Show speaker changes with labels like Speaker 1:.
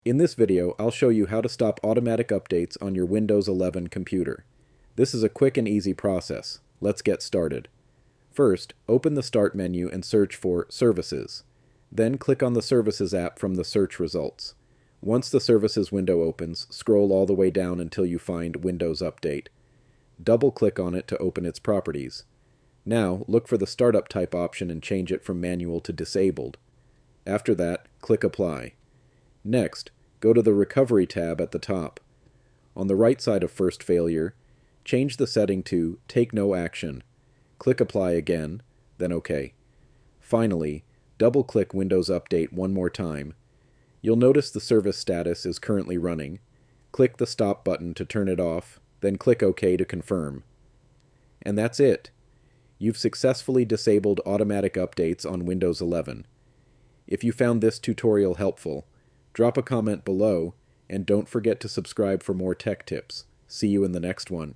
Speaker 1: In this video, I'll show you how to stop automatic updates on your Windows 11 computer. This is a quick and easy process. Let's get started. First, open the Start menu and search for Services. Then click on the Services app from the search results. Once the Services window opens, scroll all the way down until you find Windows Update. Double-click on it to open its properties. Now, look for the Startup Type option and change it from Manual to Disabled. After that, click Apply. Next, go to the Recovery tab at the top. On the right side of First Failure, change the setting to Take No Action. Click Apply again, then OK. Finally, double-click Windows Update one more time. You'll notice the service status is currently running. Click the Stop button to turn it off, then click OK to confirm. And that's it. You've successfully disabled automatic updates on Windows 11. If you found this tutorial helpful, drop a comment below, and don't forget to subscribe for more tech tips. See you in the next one.